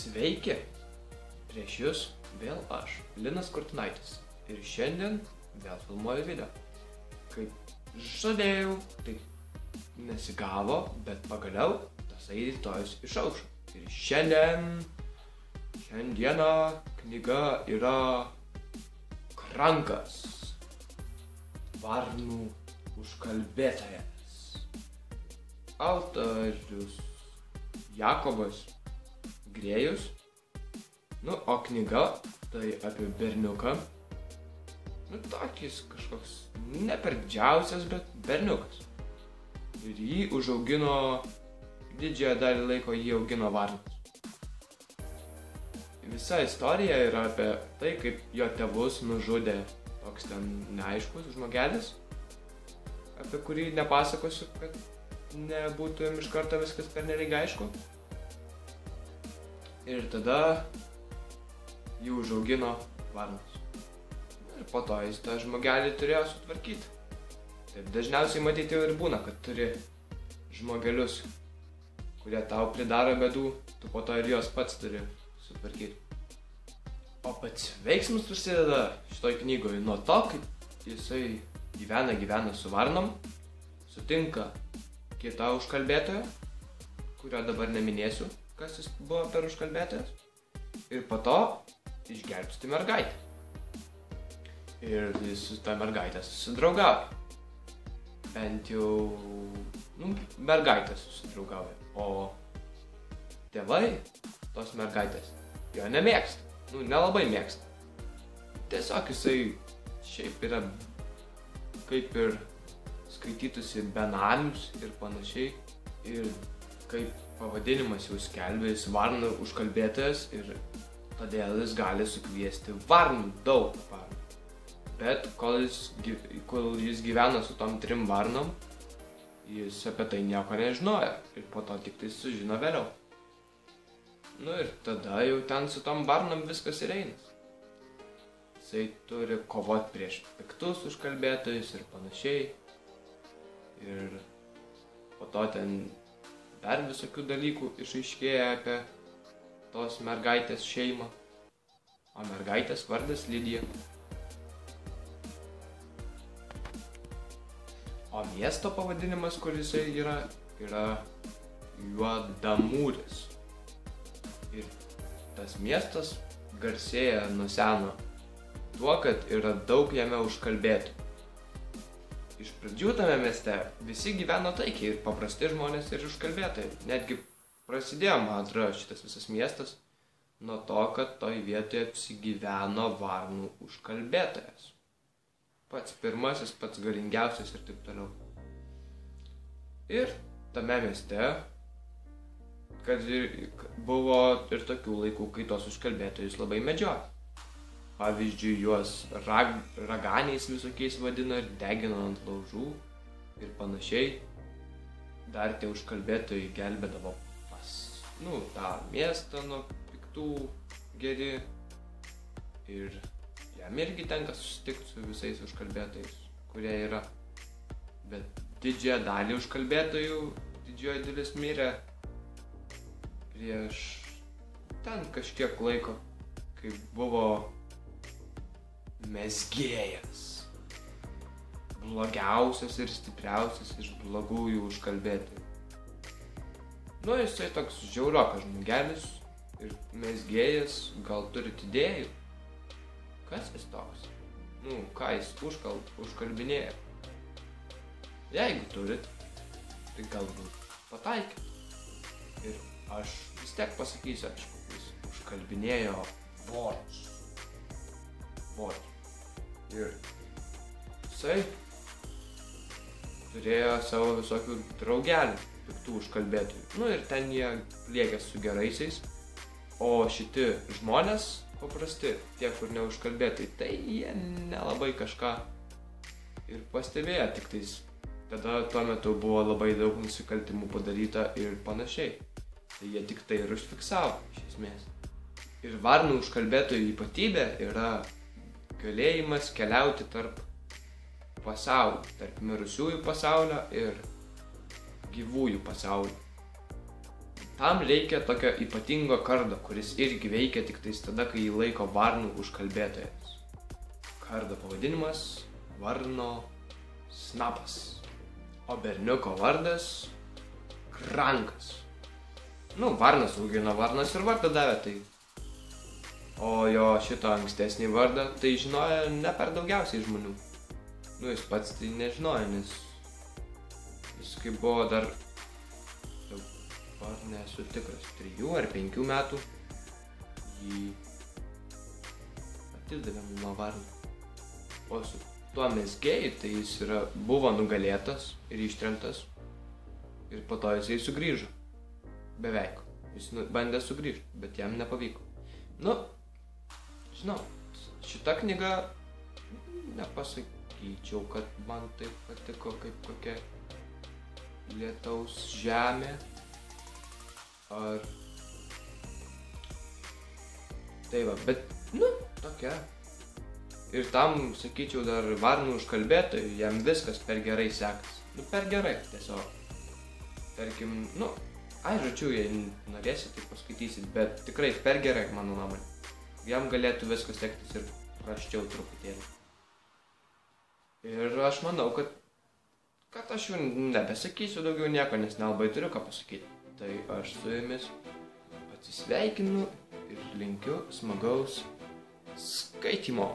Sveiki! Prieš jūs vėl aš, Linas Kurtinaitis. Ir šiandien vėl filmuoju video. Kaip žadėjau, tai nesigavo, bet pagaliau tasai rytojus išaušo. Ir šiandieną knyga yra Krankas. Varnų užkalbėtojas. Autorius Jakobas Grėjus. O knyga tai apie berniuką. Tokis kažkoks ne per didžiausias, bet berniukas. Ir jį užaugino, didžiąją dalį laiko jį augino varnas. Visa istorija yra apie tai, kaip jo tėvus nužudė toks ten neaiškus žmogelis, apie kurį nepasakosiu, kad nebūtų jam iš karto viskas pernelyg aišku. Ir tada jį užaugino varnas. Ir po to jis tą žmogelį turėjo sutvarkyti. Taip dažniausiai matyti ir būna, kad turi žmogelius, kurie tau pridaro bėdų, tu po to ir jos pats turi sutvarkyti. O pats veiksmas prasideda šitoj knygoje nuo to, kaip jisai gyvena su varnom, sutinka kitą užkalbėtoją, kurio dabar neminėsiu, kas jis buvo per užkalbėtojas, ir po to išgelbsti mergaitę. Ir jis su ta mergaitė susidraugauja. Bent jau, mergaitė susidraugauja, o tėvai tos mergaitės jo nemėgsta. Nelabai mėgsta. Tiesiog jisai šiaip yra kaip ir skaitytųsi benamius ir panašiai. Ir kaip pavadinimas jau skelbia, jis varnų užkalbėtojas ir todėl jis gali sukviesti varnų, daug varnų. Bet kol jis gyvena su tom 3 varnom, jis apie tai nieko nežinojo ir po to tik tai sužino vėliau. Ir tada jau ten su tom varnom viskas ir eina. Jisai turi kovoti prieš piktus užkalbėtojus ir panašiai. Ir po to ten dar visokių dalykų išaiškėja apie tos mergaitės šeimą. O mergaitės vardas Lidija. O miesto pavadinimas, kur jisai yra Juodamūris. Ir tas miestas garsėja nuo seno tuo, kad yra daug jame užkalbėtų. Iš pradžių tame mieste visi gyveno taikiai ir paprasti žmonės ir užkalbėtojai. Netgi prasidėjo, man atrodo, šitas visas miestas nuo to, kad toj vietoje apsigyveno varnų užkalbėtojas. Pats pirmasis, pats galingiausias ir taip toliau. Ir tame mieste, kad buvo ir tokių laikų, kai tos užkalbėtojus labai medžiojo. Pavyzdžiui, juos raganiais visokiais vadino ir degino ant laužų ir panašiai. Dar tie užkalbėtojai gelbėdavo tą miestą nuo piktų geri. Ir jam irgi tenka susitikti su visais užkalbėtojais, kurie yra. Bet didžiąją dalį užkalbėtojų, didžioji dalis mirė prieš ten kažkiek laiko, kai buvo mezgėjas. Blogiausias ir stipriausias iš blogųjų užkalbėtojų. Jisai toks žiaurokas žmogelis ir mezgėjas, gal turit idėjų? Kas jis toks? Ką jis užkalbinėja? Jeigu turit, tai galbūt pataikit. Ir aš vis tiek pasakysiu, jis užkalbinėjo vorus. Ir jisai turėjo savo visokių draugelių, piktų užkalbėtojų. Ir ten jie liekė su geraisiais, o šiti žmonės paprasti, tie, kur neužkalbėtojai, tai jie nelabai kažką ir pastebėjo, tik tais tada tuo metu buvo labai daug nusikaltimų padaryta ir panašiai. Tai jie tik tai ir užfiksavo, iš esmės. Ir varnų užkalbėtojų ypatybė yra galėjimas keliauti tarp pasaulių, tarp mirusiųjų pasaulio ir gyvųjų pasaulio. Tam reikia tokio ypatingo kardo, kuris irgi veikia tik tais tada, kai jį laiko varnų užkalbėtojas. Kardo pavadinimas – Varno snapas. O berniuko vardas – Krankas. Varnas augino, varnas ir vardą davė, tai. O jo šito ankstesnį vardą tai žinojo ne per daugiausiai žmonių. Jis pats tai nežinojo, nes jis kaip buvo dar, dabar nesu tikras, 3 ar 5 metų, jį atidavėm nuo varno. O su tuo mezgėju, tai jis buvo nugalėtas ir ištremtas ir po to jisai sugrįžo. Beveik. Jis bandė sugrįžti, bet jam nepavyko. Žinau, šita knyga nepasakyčiau, kad man taip patiko kaip kokia lietaus žemė. Ar... Tai va, bet, tokia. Ir tam, sakyčiau, dar varnų užkalbėtojui, jam viskas per gerai sekas. Per gerai, tiesiog. Tarkim, žodžiu, jei norėsit, tai paskaitysit, bet tikrai per gerai, mano nuomonė. Jam galėtų viskas sektis ir prasčiau truputėlį. Ir aš manau, kad aš jau nebesakysiu daugiau nieko, nes nelabai turiu ką pasakyti. Tai aš su jumis atsisveikinu ir linkiu smagaus skaitymo.